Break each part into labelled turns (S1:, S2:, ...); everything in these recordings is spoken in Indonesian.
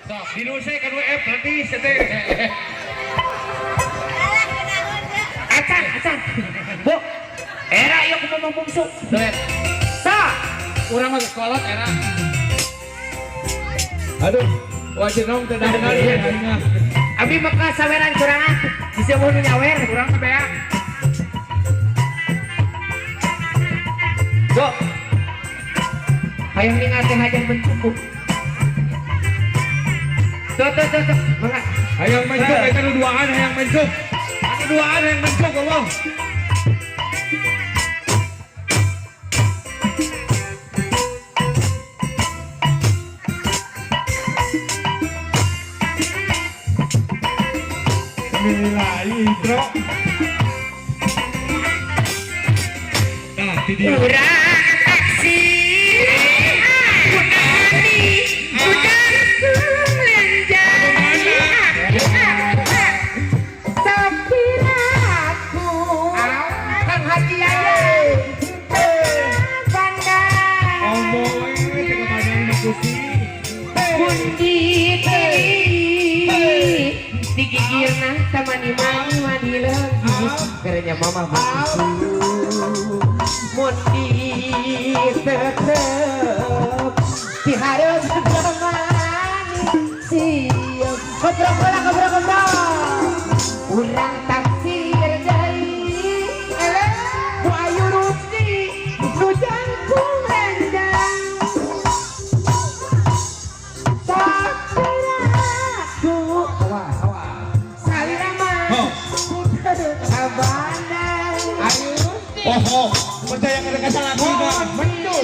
S1: Dinusai kan WF nanti sete.
S2: Acan. Bu. Era yuk ngomong bungsu.
S1: Deh.
S2: Sa.
S1: Urang mah kolot era. Aduh, wajib dong tidak benar ya.
S2: Abi maka saweran kurangan. Bisa mau nyawer kurang bea. Go. Hayang ningat teh hajang mencukup. Tuh. Mangga.
S1: Hayang mencuk, itu duaan hayang mencuk. Anu duaan hayang mencuk, ngomong. Nilai bro. Nah, dia.
S2: Kurang aksi. Udah sepiraku Kang Haji Ayah pandang
S1: Omongnya tengah pandang makusi.
S2: Kundi digigirna tamani lagi karena mama bungsu mundi tetep diharap temani siap ngobrol urang taksir dari ku ayu rusti nu jangkung rendang sakiraku salirama abandang ayu rusti
S1: Percaya kada kata lagi enggak?
S2: menduk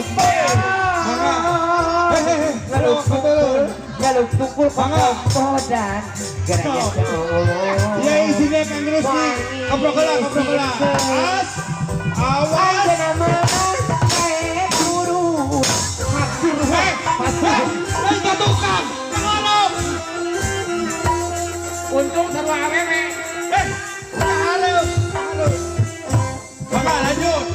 S2: galuk tukul podan gara-gara
S1: Ya isinya Kang Rusdi. Koprok-kola. As. Awas.
S2: nama guru
S1: Itu tukang. Tolong.
S2: untung sarwa awewe
S1: Halo. Maka lanjut.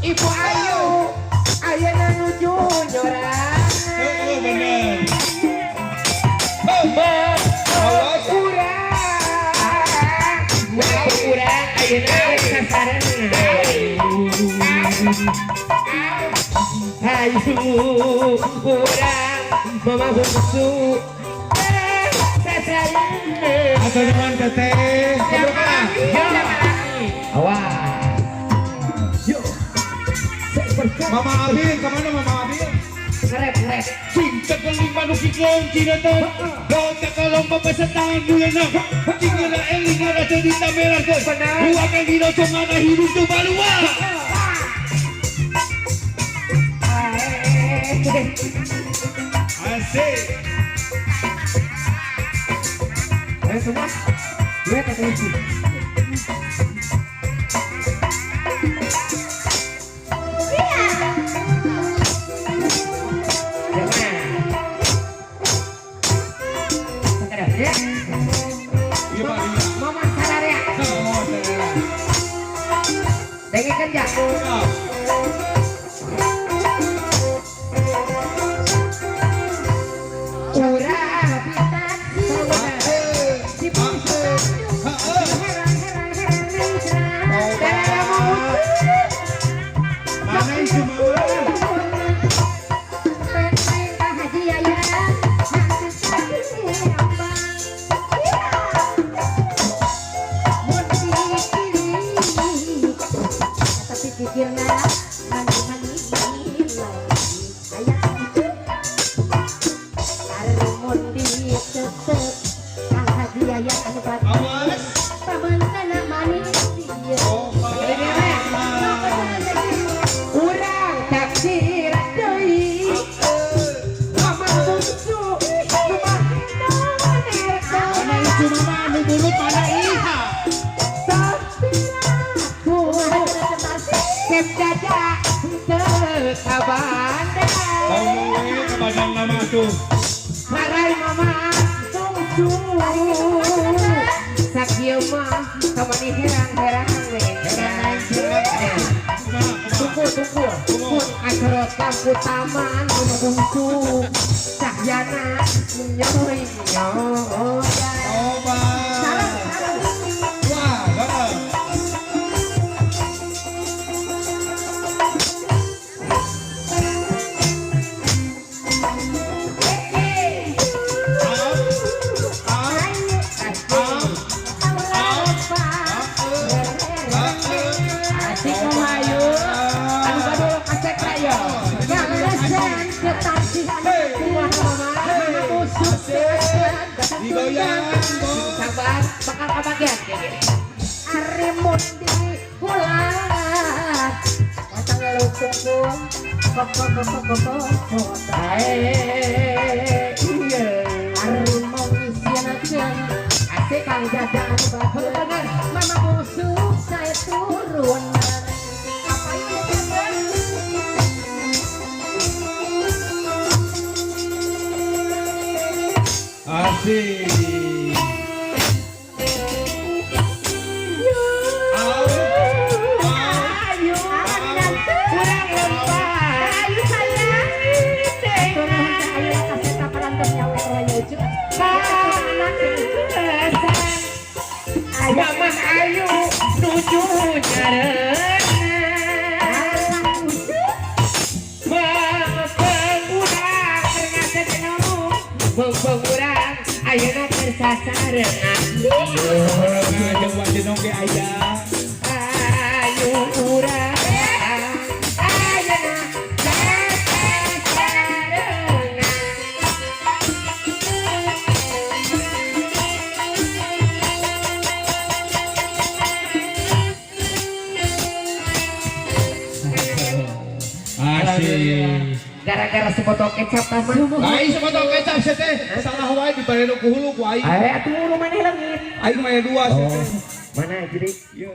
S2: Ibu Ayu, ayana nuju nyorang.
S1: Bener.
S2: Kurang, ayana sasaran. Ayu, kurang, mama bungsu. Sasaran.
S1: Atau dengan teteh.
S2: Awas.
S1: Mama Abil, kemana Mama Abil?
S2: Ngerep.
S1: Cinta kelima nuki kelonci datang. Kau tak kalau pepesetan bulan tinggal eling ada di tameran kau. Dua kali dosa mana hidup tu balua. Asik.
S2: Ayo semua, gue tak kunci. Mama Sararea. Dengi kerja. Urang pitat si bungsu.
S1: Mana isi mawar?
S2: Pikirna mandi ayah harus di tetep Kang Haji ayah anu
S1: Awas.
S2: pamantana manis urang taksir deui mama bungsu
S1: Mana isi mama anu dulu pada iha.
S2: Dadak kabanda
S1: Omongnya ke badan nama tuh.
S2: Marai mama tungsu musuh sakieu mah kamani herang-herang we tunggu acarot lampu taman musuh sahyana nyoy
S1: Coba. Wah, heeh. Digoyang,
S2: sabar bakal kebagian Ari mundi bulan matang lukung iya Ari mau isianakeun asik kang jajan baheungan mama musuh saya turun apa
S1: asik.
S2: Zaman ayu nuju nyareun Mengurang ternyata jenung Mengurang ayeuna tersasareun
S1: Ngajeng wajenong ge aya.
S2: Ayu urang ayeuna tersasareun
S1: Asik.
S2: gara-gara sebotol kecap mah
S1: Ai sebotol kecap sia teh. Salah wae dibareno ku hulu ku aing.
S2: atuh maneh leungit
S1: Aing mah aya 2 sia teh.
S2: mana jadi
S1: Ieu.